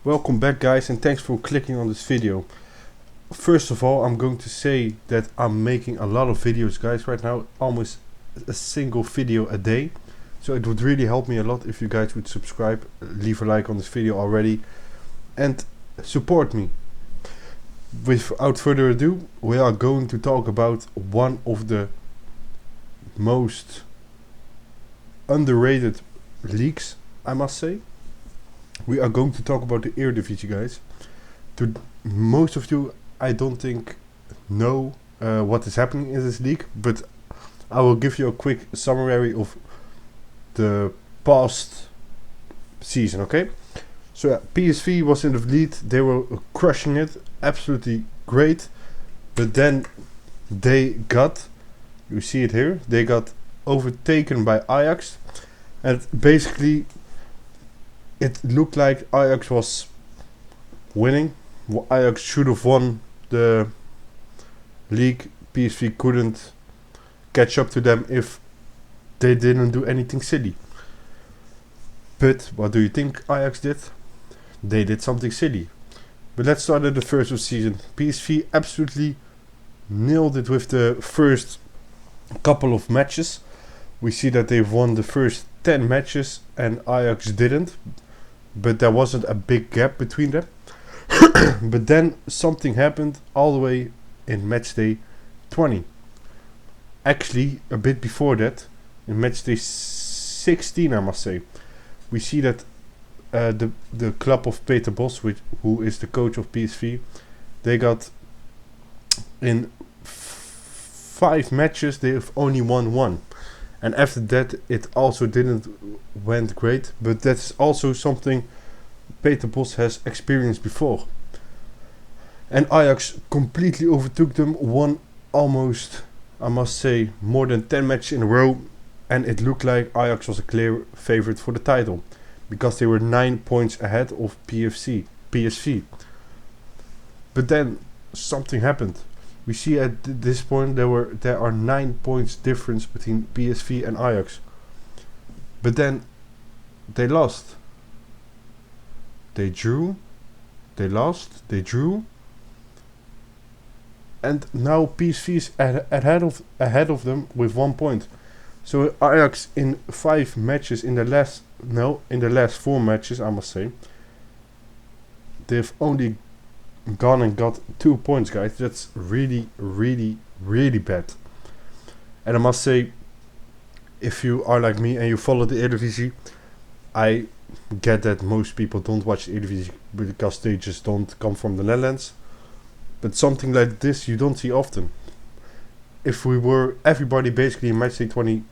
Welcome back, guys, and thanks for clicking on this video. First of all, I'm going to say that I'm making a lot of videos, guys, right now, almost a single video a day. So it would really help me a lot if you guys would subscribe, leave a like on this video already, and support me. Without further ado, we are going to talk about one of the most underrated leagues, I must say. We are going to talk about the Eredivisie, guys. To most of you, I don't think know what is happening in this league, but I will give you a quick summary of the past season, okay? So yeah, PSV was in the lead, they were crushing it, absolutely great, but then they got, you see it here, they got overtaken by Ajax, and basically it looked like Ajax was winning. Ajax should have won the league. PSV couldn't catch up to them if they didn't do anything silly. But what do you think Ajax did? They did something silly. But let's start at the first of the season. PSV absolutely nailed it with the first couple of matches. We see that they've won the first 10 matches and Ajax didn't. But there wasn't a big gap between them. But then something happened all the way in match day 20. Actually, a bit before that, in match day 16, I must say, we see that the club of Peter Bos, who is the coach of PSV, they got in 5 matches, they have only won 1. And after that, it also didn't went great, but that's also something Peter Bos has experienced before. And Ajax completely overtook them, won almost, I must say, more than 10 matches in a row, and it looked like Ajax was a clear favorite for the title, because they were 9 points ahead of PSV. But then something happened. We see at this point there are 9 points difference between PSV and Ajax. But then they lost. They drew. They lost. They drew. And now PSV is ahead of them with 1 point. So Ajax in 5 matches in the last 4 matches, I must say, they've only gone and got 2 points, guys. That's really, really, really bad. And I must say, if you are like me and you follow the Eredivisie, I get that most people don't watch the Eredivisie because they just don't come from the Netherlands. But something like this you don't see often. If we were everybody basically in match day 28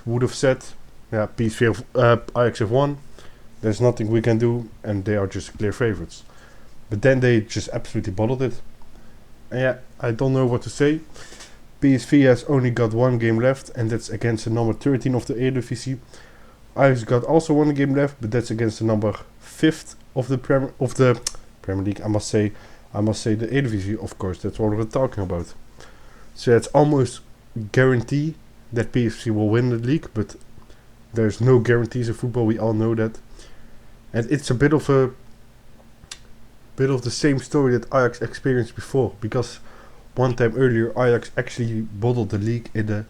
would have said, yeah, PSV Ajax have won. There's nothing we can do, and they are just clear favorites. But then they just absolutely bottled it. And yeah, I don't know what to say. PSV has only got 1 game left, and that's against the number 13 of the Eredivisie. Ajax got also 1 game left, but that's against the number 5th of the Premier League. I must say the Eredivisie, of course. That's what we're talking about. So it's almost guarantee that PSV will win the league, but there's no guarantees in football. We all know that. And it's a bit of the same story that Ajax experienced before, because one time earlier Ajax actually bottled the league in the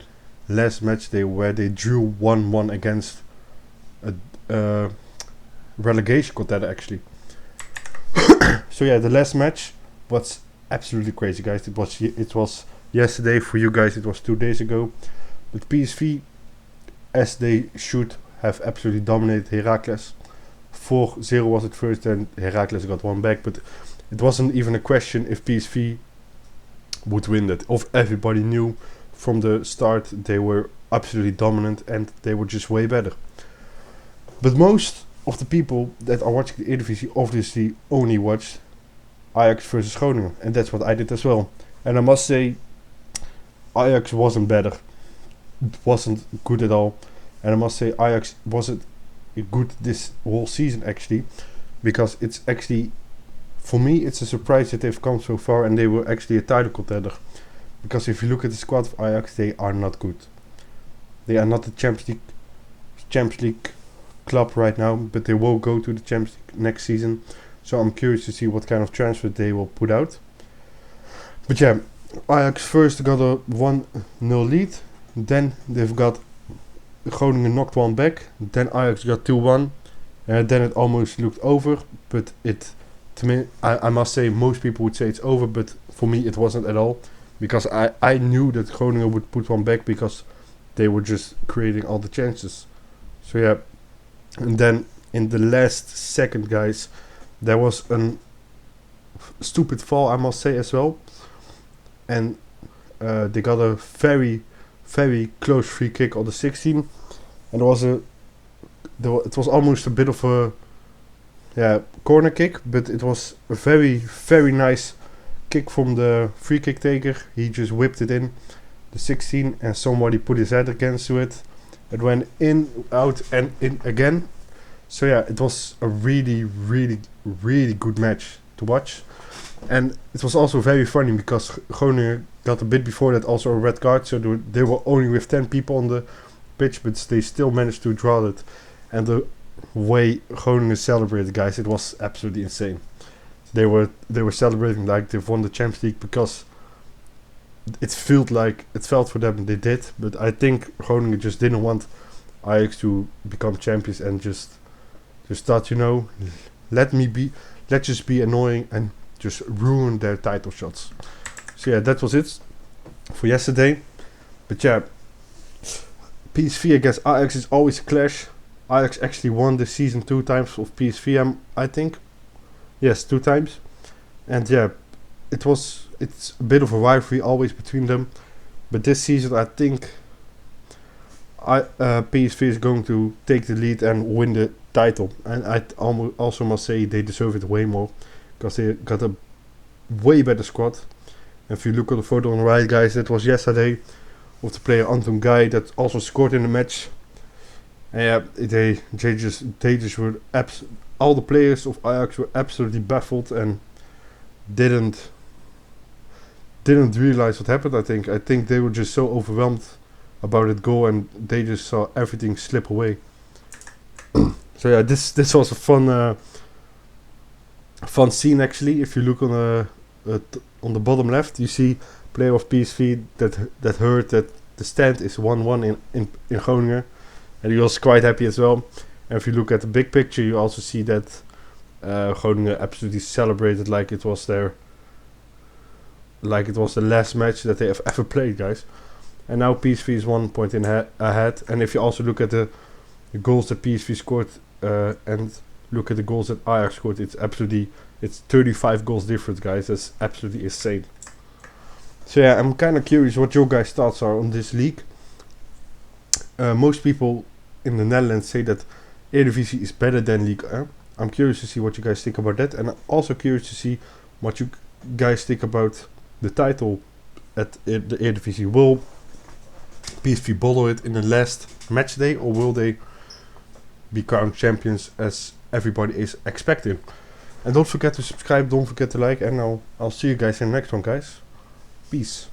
last match day where they drew 1-1 against a relegation contender actually. So yeah, the last match was absolutely crazy, guys. It was yesterday for you guys. It was 2 days ago. But PSV, as they should have absolutely dominated Heracles. 4-0 was at first, and Heracles got 1 back, but it wasn't even a question if PSV would win that. Everybody knew from the start they were absolutely dominant and they were just way better. But most of the people that are watching the Eredivisie obviously only watched Ajax versus Groningen, and that's what I did as well. And I must say, Ajax wasn't better. It wasn't good at all. And I must say, Ajax wasn't good this whole season actually, because it's actually, for me, it's a surprise that they've come so far and they were actually a title contender. Because if you look at the squad of Ajax, they are not good. They are not the Champions League Champions League club right now, but they will go to the Champions League next season. So I'm curious to see what kind of transfer they will put out. But yeah, Ajax first got a 1-0 lead. Then they've got Groningen knocked one back. Then Ajax got 2-1. Then it almost looked over. But to me, I must say, most people would say it's over. But for me, it wasn't at all. Because I knew that Groningen would put one back because they were just creating all the chances. So yeah. And then in the last second, guys, there was a stupid fall, I must say, as well. And they got a very, very close free kick on the 16. And it was almost a bit of a corner kick, but it was a very, very nice kick from the free kick taker. He just whipped it in the 16 and somebody put his head against it. It went in, out and in again. So yeah, it was a really, really, really good match to watch. And it was also very funny because Groningen got a bit before that also a red card. So they were only with 10 people on the pitch, but they still managed to draw it. And the way Groningen celebrated, guys, it was absolutely insane. They were celebrating like they've won the Champions League because it felt for them they did. But I think Groningen just didn't want Ajax to become champions and just thought, let's just be annoying and just ruin their title shots. So yeah, that was it for yesterday. But yeah, PSV against Ajax is always a clash. Ajax actually won this season 2 times of PSV, I think. Yes, 2 times. And yeah, it's a bit of a rivalry always between them. But this season, I think PSV is going to take the lead and win the title. And I also must say they deserve it way more because they got a way better squad. And if you look at the photo on the right, guys, that was yesterday of the player Anton Guy that also scored in the match. And yeah, they just were all the players of Ajax were absolutely baffled and didn't realize what happened. I think they were just so overwhelmed about that goal and they just saw everything slip away. So yeah, this was a fun scene actually. If you look on the bottom left, you see player of PSV that heard that the stand is 1-1 in Groningen, and he was quite happy as well. And if you look at the big picture, you also see that Groningen absolutely celebrated like it was the last match that they have ever played, guys. And now PSV is 1 point ahead. And if you also look at the goals that PSV scored and look at the goals that Ajax scored, it's 35 goals difference, guys. That's absolutely insane. So yeah, I'm kind of curious what your guys' thoughts are on this league. Most people in the Netherlands say that Eredivisie is better than League 1. I'm curious to see what you guys think about that, and I'm also curious to see what you guys think about the title at the Eredivisie. Will PSV bottle it in the last match day, or will they be crowned champions as everybody is expecting? And don't forget to subscribe, don't forget to like, and I'll see you guys in the next one, guys. Peace.